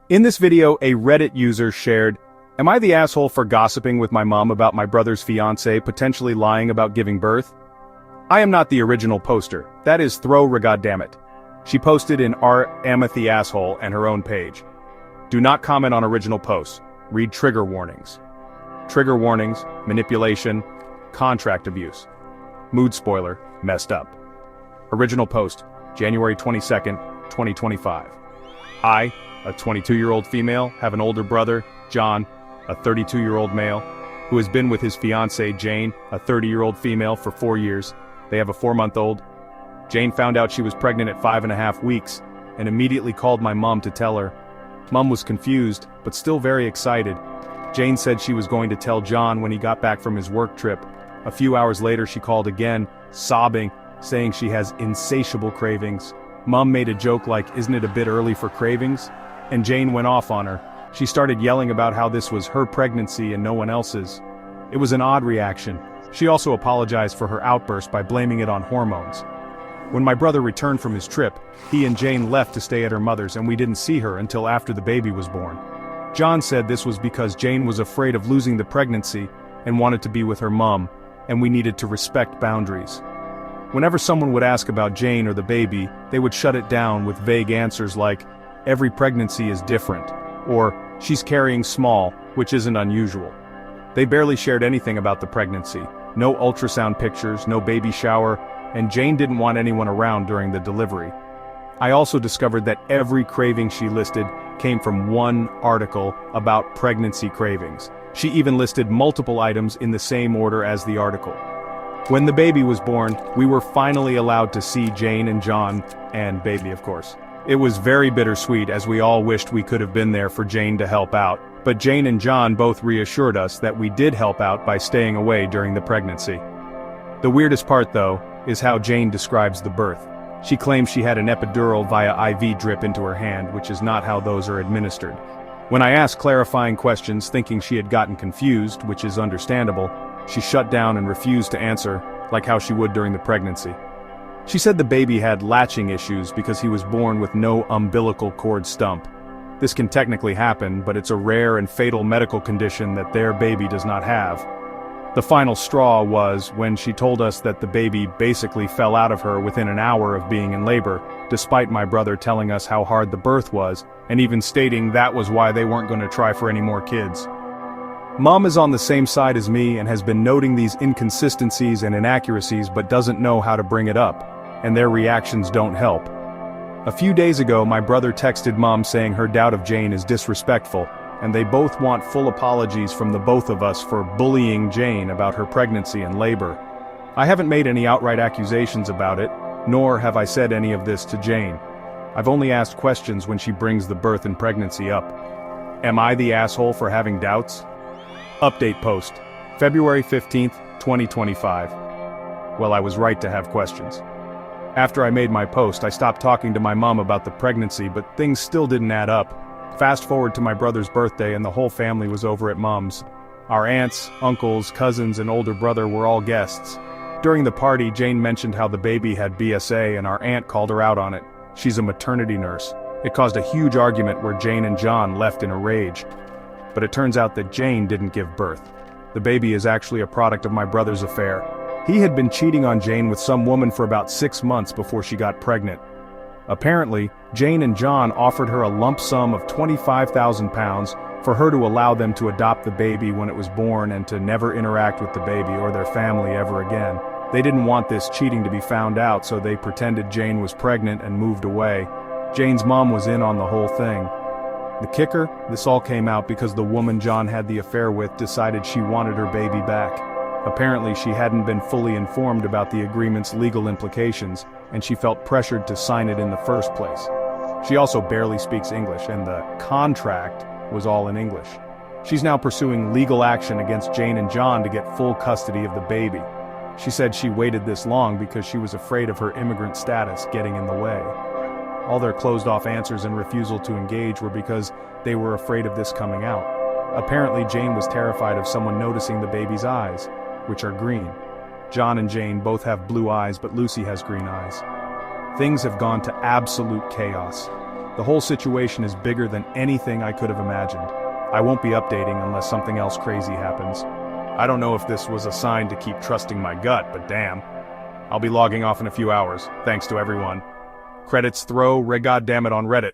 In this video, a Reddit user shared, "Am I the asshole for gossiping with my mom about my brother's fiancée potentially lying about giving birth?" I am not the original poster, that is Throw Regoddammit. She posted in Am I the asshole and her own page. Do not comment on original posts, read trigger warnings. Trigger warnings, manipulation, contract abuse. Mood spoiler, messed up. Original post, January 22nd, 2025. I, a 22-year-old female, have an older brother, John, a 32-year-old male, who has been with his fiancée, Jane, a 30-year-old female, for 4 years. They have a 4-month-old. Jane found out she was pregnant at 5.5 weeks, and immediately called my mom to tell her. Mom was confused, but still very excited. Jane said she was going to tell John when he got back from his work trip. A few hours later she called again, sobbing, saying she has insatiable cravings. Mom made a joke like, "Isn't it a bit early for cravings?" And Jane went off on her. She started yelling about how this was her pregnancy and no one else's. It was an odd reaction. She also apologized for her outburst by blaming it on hormones. When my brother returned from his trip, he and Jane left to stay at her mother's and we didn't see her until after the baby was born. John said this was because Jane was afraid of losing the pregnancy and wanted to be with her mom, and we needed to respect boundaries. Whenever someone would ask about Jane or the baby, they would shut it down with vague answers like, "Every pregnancy is different," or "She's carrying small, which isn't unusual." They barely shared anything about the pregnancy. No ultrasound pictures, no baby shower, and Jane didn't want anyone around during the delivery. I also discovered that every craving she listed came from one article about pregnancy cravings. She even listed multiple items in the same order as the article. When the baby was born, we were finally allowed to see Jane and John, and baby of course. It was very bittersweet as we all wished we could have been there for Jane to help out, but Jane and John both reassured us that we did help out by staying away during the pregnancy. The weirdest part though, is how Jane describes the birth. She claims she had an epidural via IV drip into her hand, which is not how those are administered. When I asked clarifying questions thinking she had gotten confused, which is understandable, she shut down and refused to answer, like how she would during the pregnancy. She said the baby had latching issues because he was born with no umbilical cord stump. This can technically happen, but it's a rare and fatal medical condition that their baby does not have. The final straw was when she told us that the baby basically fell out of her within an hour of being in labor, despite my brother telling us how hard the birth was, and even stating that was why they weren't going to try for any more kids. Mom is on the same side as me and has been noting these inconsistencies and inaccuracies but doesn't know how to bring it up, and their reactions don't help. A few days ago my brother texted Mom saying her doubt of Jane is disrespectful, and they both want full apologies from the both of us for bullying Jane about her pregnancy and labor. I haven't made any outright accusations about it, nor have I said any of this to Jane. I've only asked questions when she brings the birth and pregnancy up. Am I the asshole for having doubts? Update post, February 15th, 2025. Well, I was right to have questions. After I made my post, I stopped talking to my mom about the pregnancy, but things still didn't add up. Fast forward to my brother's birthday and the whole family was over at Mom's. Our aunts, uncles, cousins, and older brother were all guests. During the party, Jane mentioned how the baby had BSA and our aunt called her out on it. She's a maternity nurse. It caused a huge argument where Jane and John left in a rage. But it turns out that Jane didn't give birth. The baby is actually a product of my brother's affair. He had been cheating on Jane with some woman for about 6 months before she got pregnant. Apparently, Jane and John offered her a lump sum of £25,000 for her to allow them to adopt the baby when it was born and to never interact with the baby or their family ever again. They didn't want this cheating to be found out, so they pretended Jane was pregnant and moved away. Jane's mom was in on the whole thing. The kicker? This all came out because the woman John had the affair with decided she wanted her baby back. Apparently she hadn't been fully informed about the agreement's legal implications, and she felt pressured to sign it in the first place. She also barely speaks English, and the contract was all in English. She's now pursuing legal action against Jane and John to get full custody of the baby. She said she waited this long because she was afraid of her immigrant status getting in the way. All their closed-off answers and refusal to engage were because they were afraid of this coming out. Apparently Jane was terrified of someone noticing the baby's eyes, which are green. John and Jane both have blue eyes, but Lucy has green eyes. Things have gone to absolute chaos. The whole situation is bigger than anything I could have imagined. I won't be updating unless something else crazy happens. I don't know if this was a sign to keep trusting my gut, but damn. I'll be logging off in a few hours, thanks to everyone. Credits throw regoddamit on Reddit.